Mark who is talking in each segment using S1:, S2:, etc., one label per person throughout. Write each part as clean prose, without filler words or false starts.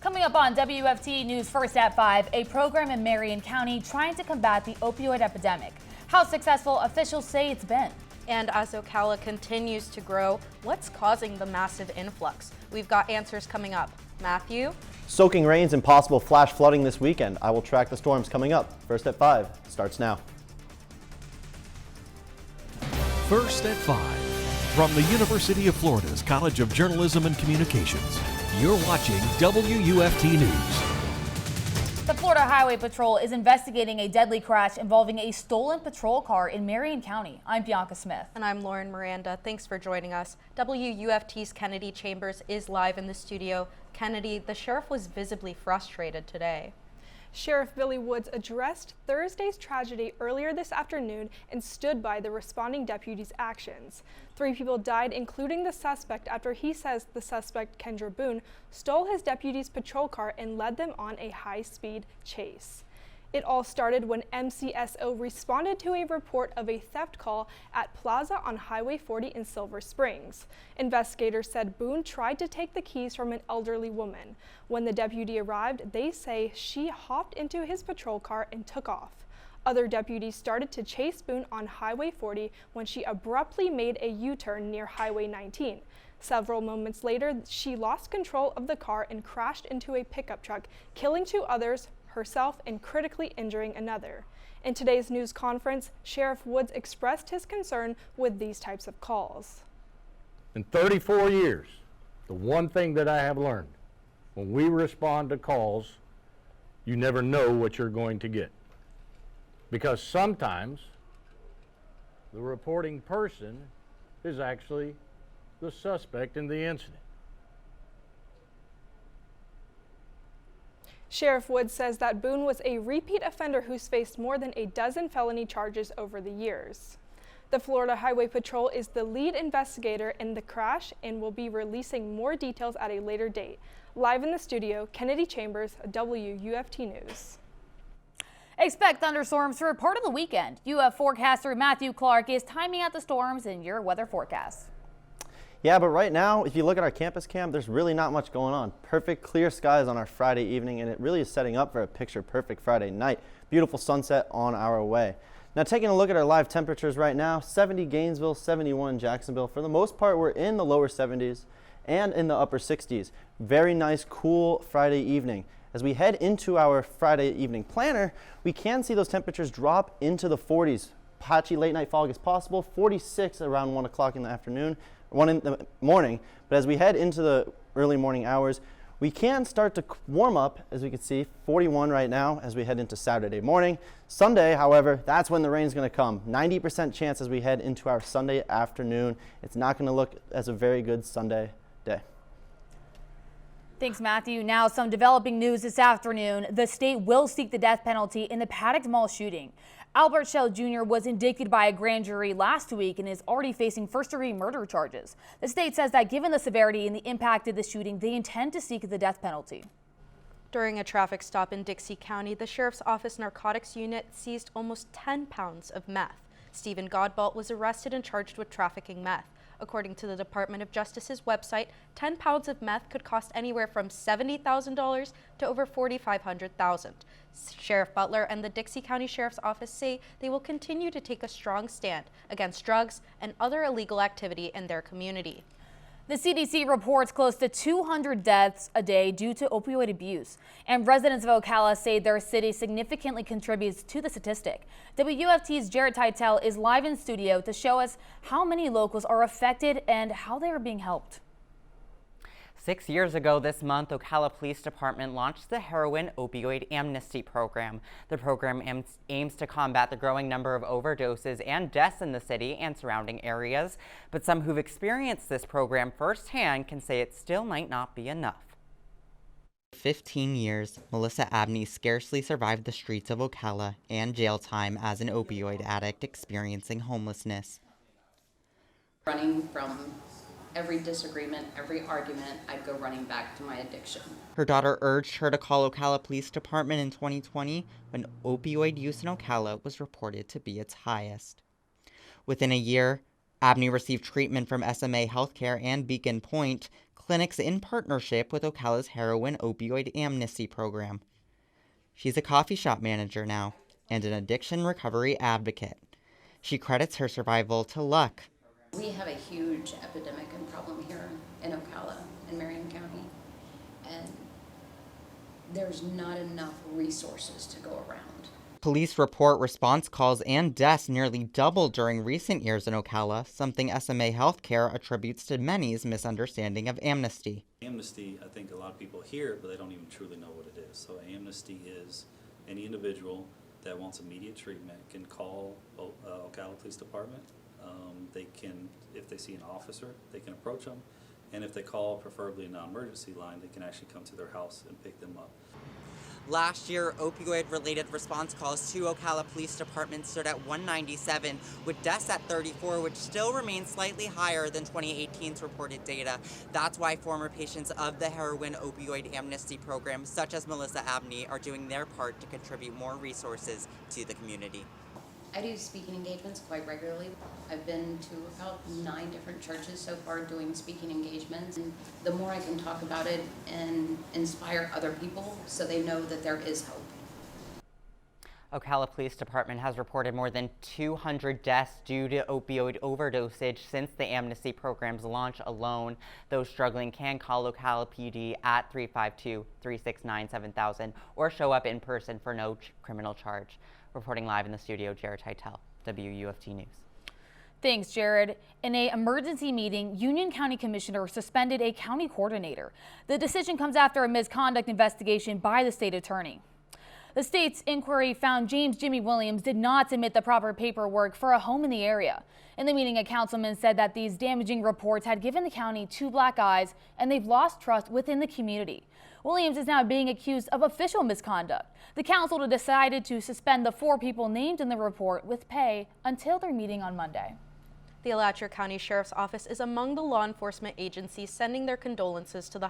S1: Coming up on WFT News First at 5, a program in Marion County trying to combat the opioid epidemic. How successful officials say it's been.
S2: And as Ocala continues to grow, what's causing the massive influx? We've got answers coming up. Matthew?
S3: Soaking rains and possible flash flooding this weekend. I will track the storms coming up. First at 5 starts now.
S4: First at 5 from the University of Florida's College of Journalism and Communications. You're watching WUFT News.
S1: The Florida Highway Patrol is investigating a deadly crash involving a stolen patrol car in Marion County. I'm Bianca Smith.
S2: And I'm Loren Miranda. Thanks for joining us. WUFT's Kennedy Chambers is live in the studio. Kennedy, the sheriff was visibly frustrated today.
S5: Sheriff Billy Woods addressed Thursday's tragedy earlier this afternoon and stood by the responding deputies' actions. 3 people died, including the suspect, after he says the suspect, Kendra Boone, stole his deputies' patrol car and led them on a high-speed chase. It all started when MCSO responded to a report of a theft call at Plaza on Highway 40 in Silver Springs. Investigators said Boone tried to take the keys from an elderly woman. When the deputy arrived, they say she hopped into his patrol car and took off. Other deputies started to chase Boone on Highway 40 when she abruptly made a U-turn near Highway 19. Several moments later, she lost control of the car and crashed into a pickup truck, killing 2 others, herself, and critically injuring another. In today's news conference, Sheriff Woods expressed his concern with these types of calls.
S6: In 34 years, the one thing that I have learned, when we respond to calls, you never know what you're going to get. Because sometimes the reporting person is actually the suspect in the incident.
S5: Sheriff Woods says that Boone was a repeat offender who's faced more than a dozen felony charges over the years. The Florida Highway Patrol is the lead investigator in the crash and will be releasing more details at a later date. Live in the studio, Kennedy Chambers, WUFT News.
S1: Expect thunderstorms for part of the weekend. UF forecaster Matthew Clark is timing out the storms in your weather forecast.
S3: Yeah, but right now, if you look at our campus cam, there's really not much going on. Perfect clear skies on our Friday evening, and it really is setting up for a picture-perfect Friday night. Beautiful sunset on our way. Now, taking a look at our live temperatures right now, 70 Gainesville, 71 Jacksonville. For the most part, we're in the lower 70s and in the upper 60s. Very nice, cool Friday evening. As we head into our Friday evening planner, we can see those temperatures drop into the 40s. Patchy late night fog is possible, 46 around 1 o'clock in the afternoon, 1 in the morning. But as we head into the early morning hours, we can start to warm up, as we can see, 41 right now as we head into Saturday morning. Sunday, however, that's when the rain's going to come. 90% chance as we head into our Sunday afternoon. It's not going to look as a very good Sunday day.
S1: Thanks, Matthew. Now, some developing news this afternoon. The state will seek the death penalty in the Paddock Mall shooting. Albert Schell Jr. was indicted by a grand jury last week and is already facing first-degree murder charges. The state says that given the severity and the impact of the shooting, they intend to seek the death penalty.
S2: During a traffic stop in Dixie County, the Sheriff's Office Narcotics Unit seized almost 10 pounds of meth. Stephen Godbolt was arrested and charged with trafficking meth. According to the Department of Justice's website, 10 pounds of meth could cost anywhere from $70,000 to over $4,500. Sheriff Butler and the Dixie County Sheriff's Office say they will continue to take a strong stand against drugs and other illegal activity in their community.
S1: The CDC reports close to 200 deaths a day due to opioid abuse, and residents of Ocala say their city significantly contributes to the statistic. WUFT's Teitel is live in studio to show us how many locals are affected and how they are being helped.
S7: 6 years ago this month, Ocala Police Department launched the Heroin Opioid Amnesty Program. The program aims to combat the growing number of overdoses and deaths in the city and surrounding areas. But some who've experienced this program firsthand can say it still might not be enough. For 15 years, Melissa Abney scarcely survived the streets of Ocala and jail time as an opioid addict experiencing homelessness.
S8: Running from every disagreement, every argument, I'd go running back to my addiction.
S7: Her daughter urged her to call Ocala Police Department in 2020 when opioid use in Ocala was reported to be its highest. Within a year, Abney received treatment from SMA Healthcare and Beacon Point, clinics in partnership with Ocala's heroin opioid amnesty program. She's a coffee shop manager now and an addiction recovery advocate. She credits her survival to luck.
S8: We have a huge epidemic and problem here in Ocala, in Marion County, and there's not enough resources to go around.
S7: Police report response calls and deaths nearly doubled during recent years in Ocala, something SMA Healthcare attributes to many's misunderstanding of amnesty.
S9: Amnesty, I think a lot of people hear it, but they don't even truly know what it is. So amnesty is any individual that wants immediate treatment can call Ocala Police Department. They can, if they see an officer, they can approach them. And if they call preferably a non-emergency line, they can actually come to their house and pick them up.
S7: Last year, opioid-related response calls to Ocala Police Department stood at 197, with deaths at 34, which still remains slightly higher than 2018's reported data. That's why former patients of the heroin opioid amnesty program, such as Melissa Abney, are doing their part to contribute more resources to the community.
S8: I do speaking engagements quite regularly. I've been to about 9 different churches so far doing speaking engagements. And the more I can talk about it and inspire other people so they know that there is hope.
S7: Ocala Police Department has reported more than 200 deaths due to opioid overdosage since the amnesty program's launch alone. Those struggling can call Ocala PD at 352-369-7000 or show up in person for no criminal charge. Reporting live in the studio, Jared Teitel, WUFT News.
S1: Thanks, Jared. In an emergency meeting, Union County Commissioner suspended a county coordinator. The decision comes after a misconduct investigation by the state attorney. The state's inquiry found James Jimmy Williams did not submit the proper paperwork for a home in the area. In the meeting, a councilman said that these damaging reports had given the county 2 black eyes and they've lost trust within the community. Williams is now being accused of official misconduct. The council decided to suspend the 4 people named in the report with pay until their meeting on Monday.
S2: The Alachua County Sheriff's Office is among the law enforcement agencies sending their condolences to the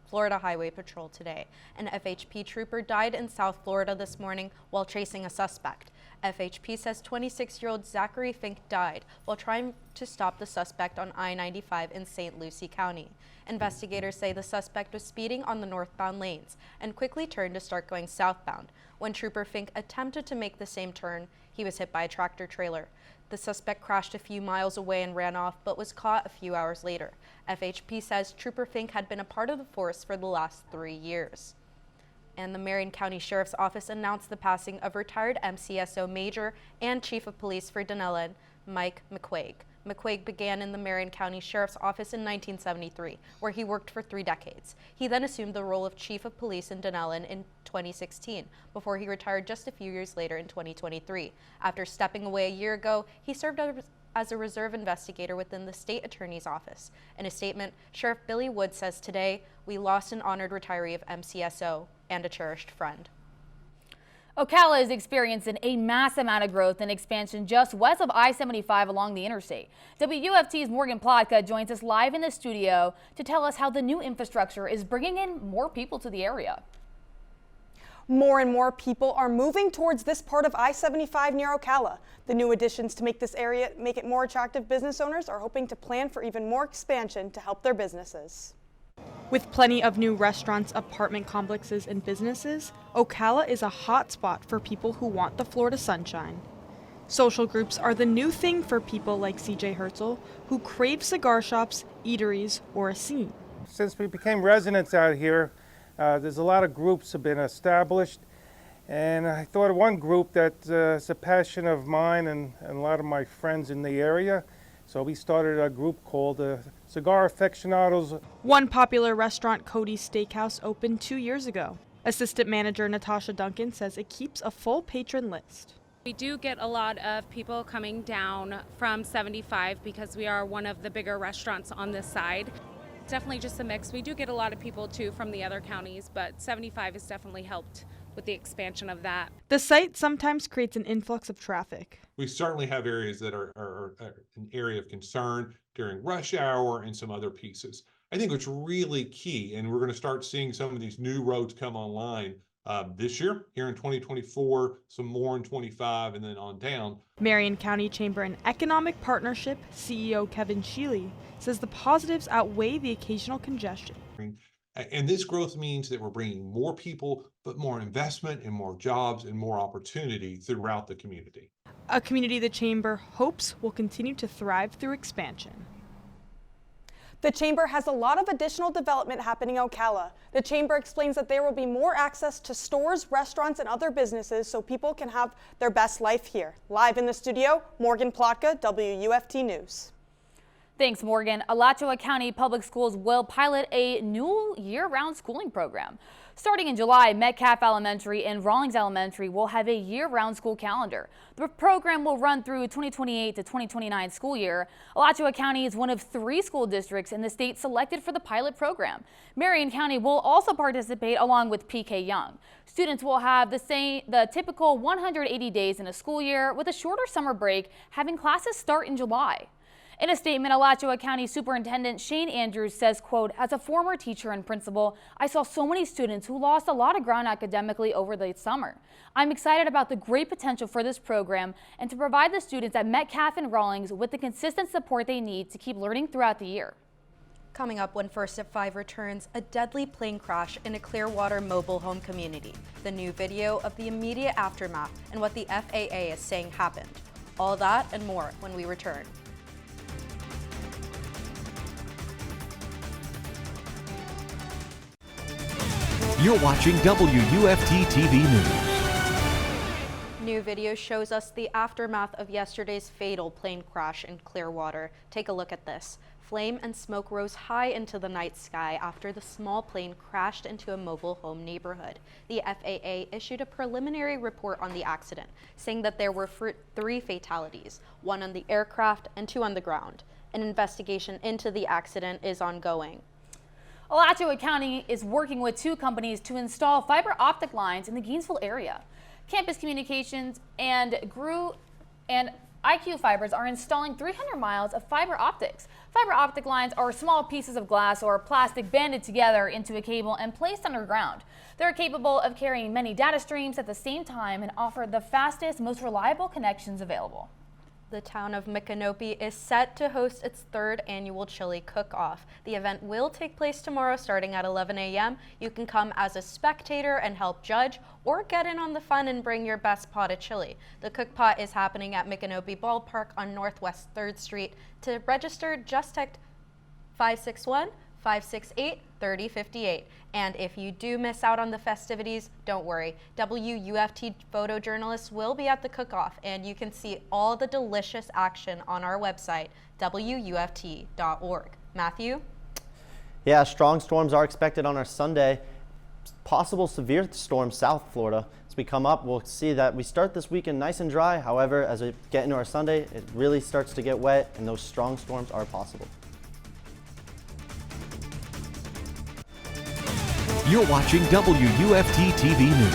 S2: Florida Highway Patrol today. An FHP trooper died in South Florida this morning while chasing a suspect. FHP says 26-year-old Zachary Fink died while trying to stop the suspect on I-95 in St. Lucie County. Investigators say the suspect was speeding on the northbound lanes and quickly turned to start going southbound. When Trooper Fink attempted to make the same turn, he was hit by a tractor trailer. The suspect crashed a few miles away and ran off, but was caught a few hours later. FHP says Trooper Fink had been a part of the force for the last 3 years. And the Marion County Sheriff's Office announced the passing of retired MCSO Major and Chief of Police for Dunellen, Mike McQuaig. McQuaig began in the Marion County Sheriff's Office in 1973, where he worked for 3 decades. He then assumed the role of Chief of Police in Dunellen in 2016, before he retired just a few years later in 2023. After stepping away a year ago, he served as a reserve investigator within the state attorney's office. In a statement, Sheriff Billy Wood says today, "We lost an honored retiree of MCSO and a cherished friend."
S1: Ocala is experiencing a mass amount of growth and expansion just west of I-75 along the interstate. WUFT's Morgan Plotka joins us live in the studio to tell us how the new infrastructure is bringing in more people to the area.
S10: More and more people are moving towards this part of I-75 near Ocala. The new additions to make this area make it more attractive. Business owners are hoping to plan for even more expansion to help their businesses.
S5: With plenty of new restaurants, apartment complexes, and businesses, Ocala is a hot spot for people who want the Florida sunshine. Social groups are the new thing for people like CJ Herzl, who crave cigar shops, eateries, or a scene.
S11: Since we became residents out here, there's a lot of groups have been established, and I thought of one group that's a passion of mine and a lot of my friends in the area. So we started a group called Cigar Aficionados.
S5: One popular restaurant, Cody's Steakhouse, opened 2 years ago. Assistant manager Natasha Duncan says it keeps a full patron list.
S12: We do get a lot of people coming down from 75 because we are one of the bigger restaurants on this side. Definitely just a mix. We do get a lot of people too from the other counties, but 75 has definitely helped with the expansion of that.
S5: The site sometimes creates an influx of traffic.
S13: We certainly have areas that are an area of concern during rush hour and some other pieces. I think what's really key, and we're going to start seeing some of these new roads come online this year, here in 2024, some more in 25, and then on down.
S10: Marion County Chamber and Economic Partnership CEO Kevin Sheely says the positives outweigh the occasional congestion.
S13: And this growth means that we're bringing more people, but more investment and more jobs and more opportunity throughout the community.
S10: A community the Chamber hopes will continue to thrive through expansion. The Chamber has a lot of additional development happening in Ocala. The Chamber explains that there will be more access to stores, restaurants, and other businesses so people can have their best life here. Live in the studio, Morgan Plotka, WUFT News.
S1: Thanks, Morgan. Alachua County Public Schools will pilot a new year-round schooling program. Starting in July, Metcalf Elementary and Rawlings Elementary will have a year-round school calendar. The program will run through 2028 to 2029 school year. Alachua County is one of 3 school districts in the state selected for the pilot program. Marion County will also participate along with PK Young. Students will have the typical 180 days in a school year with a shorter summer break, having classes start in July. In a statement, Alachua County Superintendent Shane Andrews says, quote, "As a former teacher and principal, I saw so many students who lost a lot of ground academically over the summer. I'm excited about the great potential for this program and to provide the students at Metcalf and Rawlings with the consistent support they need to keep learning throughout the year."
S2: Coming up when First at 5 returns, a deadly plane crash in a Clearwater mobile home community. The new video of the immediate aftermath and what the FAA is saying happened. All that and more when we return.
S4: You're watching WUFT-TV News.
S2: New video shows us the aftermath of yesterday's fatal plane crash in Clearwater. Take a look at this. Flame and smoke rose high into the night sky after the small plane crashed into a mobile home neighborhood. The FAA issued a preliminary report on the accident, saying that there were 3 fatalities, 1 on the aircraft and 2 on the ground. An investigation into the accident is ongoing.
S1: Alachua County is working with 2 companies to install fiber optic lines in the Gainesville area. Campus Communications and IQ Fibers are installing 300 miles of fiber optics. Fiber optic lines are small pieces of glass or plastic banded together into a cable and placed underground. They're capable of carrying many data streams at the same time and offer the fastest, most reliable connections available.
S2: The town of Micanopy is set to host its 3rd annual chili cook-off. The event will take place tomorrow starting at 11 a.m. You can come as a spectator and help judge, or get in on the fun and bring your best pot of chili. The cook pot is happening at Micanopy Ballpark on Northwest 3rd Street. To register, just text 561-568-3058. And if you do miss out on the festivities, don't worry. WUFT photojournalists will be at the cook-off, and you can see all the delicious action on our website, WUFT.org. Matthew?
S3: Yeah, strong storms are expected on our Sunday. Possible severe storms South Florida. As we come up, we'll see that we start this weekend nice and dry. However, as we get into our Sunday, it really starts to get wet, and those strong storms are possible.
S4: You're watching WUFT-TV News.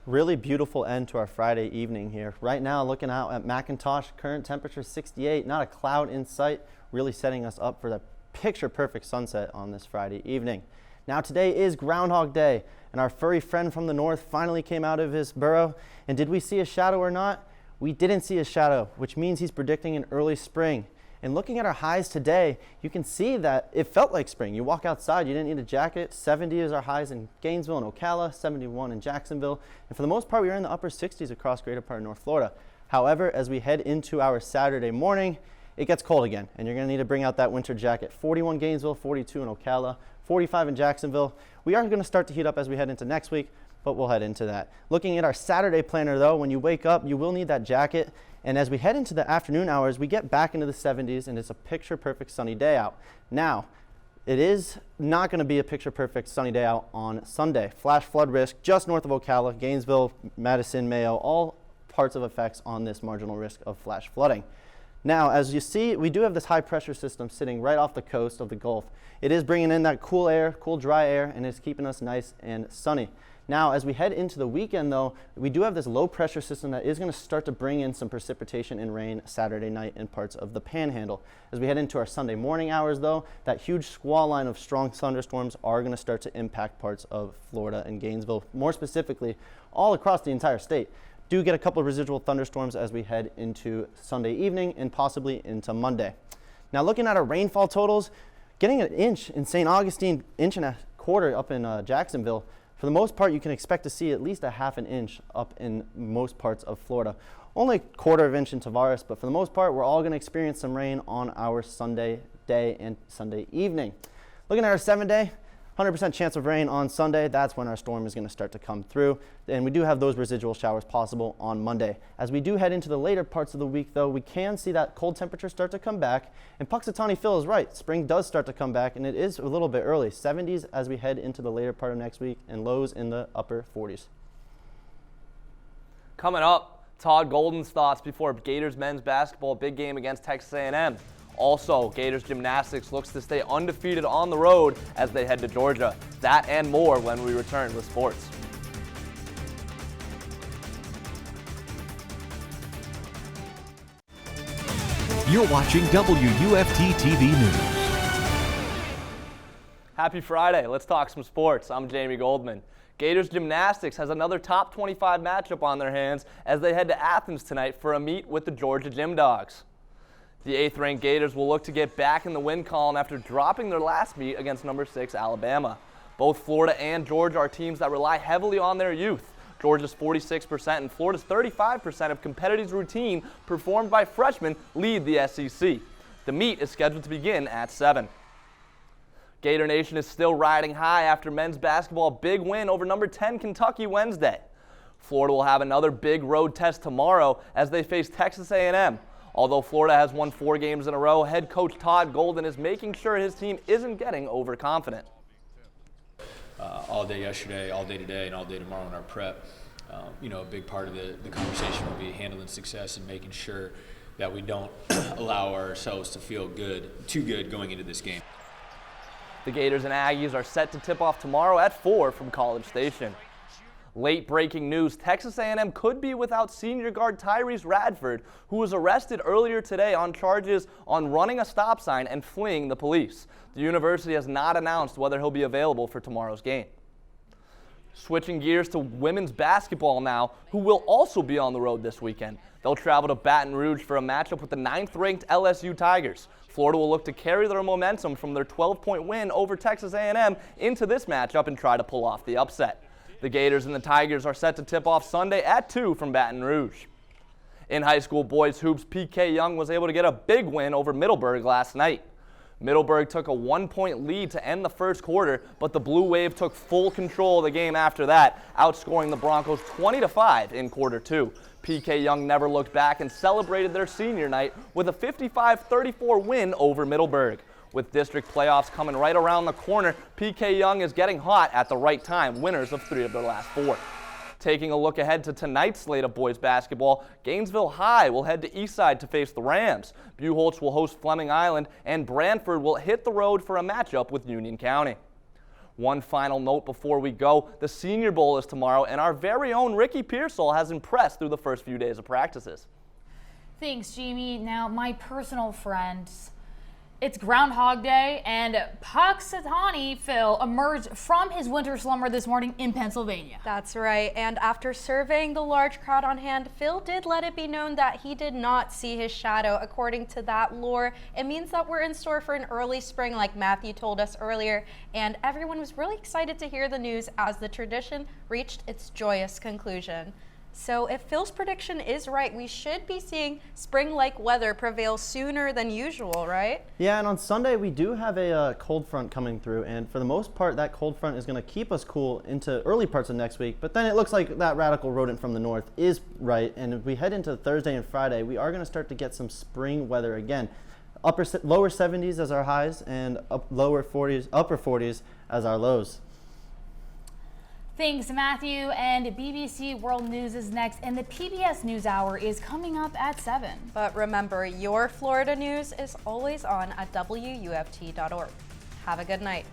S3: Really beautiful end to our Friday evening here. Right now, looking out at McIntosh, current temperature 68, not a cloud in sight, really setting us up for the picture-perfect sunset on this Friday evening. Now today is Groundhog Day, and our furry friend from the north finally came out of his burrow. And did we see a shadow or not? We didn't see a shadow, which means he's predicting an early spring. And looking at our highs today, you can see that it felt like spring. You walk outside, you didn't need a jacket. 70 is our highs in Gainesville and Ocala, 71 in Jacksonville. And for the most part, we are in the upper 60s across greater part of North Florida. However, as we head into our Saturday morning, it gets cold again, and you're going to need to bring out that winter jacket. 41 Gainesville, 42 in Ocala, 45 in Jacksonville. We are going to start to heat up as we head into next week, but we'll head into that. Looking at our Saturday planner, though, when you wake up, you will need that jacket. And as we head into the afternoon hours, we get back into the 70s, and it's a picture-perfect sunny day out. Now, it is not going to be a picture-perfect sunny day out on Sunday. Flash flood risk just north of Ocala, Gainesville, Madison, Mayo, all parts of effects on this marginal risk of flash flooding. Now, as you see, we do have this high-pressure system sitting right off the coast of the Gulf. It is bringing in that cool air, cool, dry air, and it's keeping us nice and sunny. Now, as we head into the weekend, though, we do have this low pressure system that is going to start to bring in some precipitation and rain Saturday night in parts of the Panhandle. As we head into our Sunday morning hours, though, that huge squall line of strong thunderstorms are going to start to impact parts of Florida and Gainesville, more specifically, all across the entire state. Do get a couple of residual thunderstorms as we head into Sunday evening and possibly into Monday. Now, looking at our rainfall totals, getting an inch in St. Augustine, inch and a quarter up in Jacksonville. For the most part, you can expect to see at least a half an inch up in most parts of Florida. Only a quarter of an inch in Tavares, but for the most part, we're all going to experience some rain on our Sunday day and Sunday evening. Looking at our 7-day, 100% chance of rain on Sunday. That's when our storm is going to start to come through. And we do have those residual showers possible on Monday. As we do head into the later parts of the week, though, we can see that cold temperature start to come back. And Puxatawny Phil is right. Spring does start to come back, and it is a little bit early. 70s as we head into the later part of next week, and lows in the upper 40s.
S14: Coming up, Todd Golden's thoughts before Gators men's basketball big game against Texas A&M. Also, Gators gymnastics looks to stay undefeated on the road as they head to Georgia. That and more when we return with sports.
S4: You're watching WUFT-TV News.
S14: Happy Friday. Let's talk some sports. I'm Jamie Goldman. Gators gymnastics has another top 25 matchup on their hands as they head to Athens tonight for a meet with the Georgia Gym Dogs. The 8th-ranked Gators will look to get back in the win column after dropping their last meet against number 6 Alabama. Both Florida and Georgia are teams that rely heavily on their youth. Georgia's 46% and Florida's 35% of competitive routine performed by freshmen lead the SEC. The meet is scheduled to begin at 7. Gator Nation is still riding high after men's basketball big win over number 10 Kentucky Wednesday. Florida will have another big road test tomorrow as they face Texas A&M. Although Florida has won 4 games in a row, head coach Todd Golden is making sure his team isn't getting overconfident.
S15: All day yesterday, all day today, and all day tomorrow in our prep, a big part of the conversation will be handling success and making sure that we don't allow ourselves to feel too good going into this game.
S14: The Gators and Aggies are set to tip off tomorrow at 4 from College Station. Late breaking news, Texas A&M could be without senior guard Tyrese Radford, who was arrested earlier today on charges on running a stop sign and fleeing the police. The university has not announced whether he'll be available for tomorrow's game. Switching gears to women's basketball now, who will also be on the road this weekend. They'll travel to Baton Rouge for a matchup with the 9th-ranked LSU Tigers. Florida will look to carry their momentum from their 12-point win over Texas A&M into this matchup and try to pull off the upset. The Gators and the Tigers are set to tip off Sunday at 2 from Baton Rouge. In high school boys hoops, PK Young was able to get a big win over Middleburg last night. Middleburg took a 1-point lead to end the first quarter, but the Blue Wave took full control of the game after that, outscoring the Broncos 20-5 in quarter 2. PK Young never looked back and celebrated their senior night with a 55-34 win over Middleburg. With district playoffs coming right around the corner, PK Young is getting hot at the right time, winners of 3 of their last 4. Taking a look ahead to tonight's slate of boys basketball, Gainesville High will head to Eastside to face the Rams. Buchholz will host Fleming Island, and Branford will hit the road for a matchup with Union County. One final note before we go, the Senior Bowl is tomorrow, and our very own Ricky Pearsall has impressed through the first few days of practices.
S1: Thanks, Jamie. Now, my personal friend, it's Groundhog Day, and Puxatawny Phil emerged from his winter slumber this morning in Pennsylvania.
S2: That's right, and after surveying the large crowd on hand, Phil did let it be known that he did not see his shadow. According to that lore, it means that we're in store for an early spring like Matthew told us earlier, and everyone was really excited to hear the news as the tradition reached its joyous conclusion. So if Phil's prediction is right, we should be seeing spring-like weather prevail sooner than usual, right?
S3: Yeah, and on Sunday we do have a cold front coming through, and for the most part that cold front is going to keep us cool into early parts of next week, but then it looks like that radical rodent from the north is right, and if we head into Thursday and Friday, we are going to start to get some spring weather again. Lower 70s as our highs and upper 40s as our lows.
S1: Thanks, Matthew. And BBC World News is next, and the PBS NewsHour is coming up at 7.
S2: But remember, your Florida news is always on at WUFT.org. Have a good night.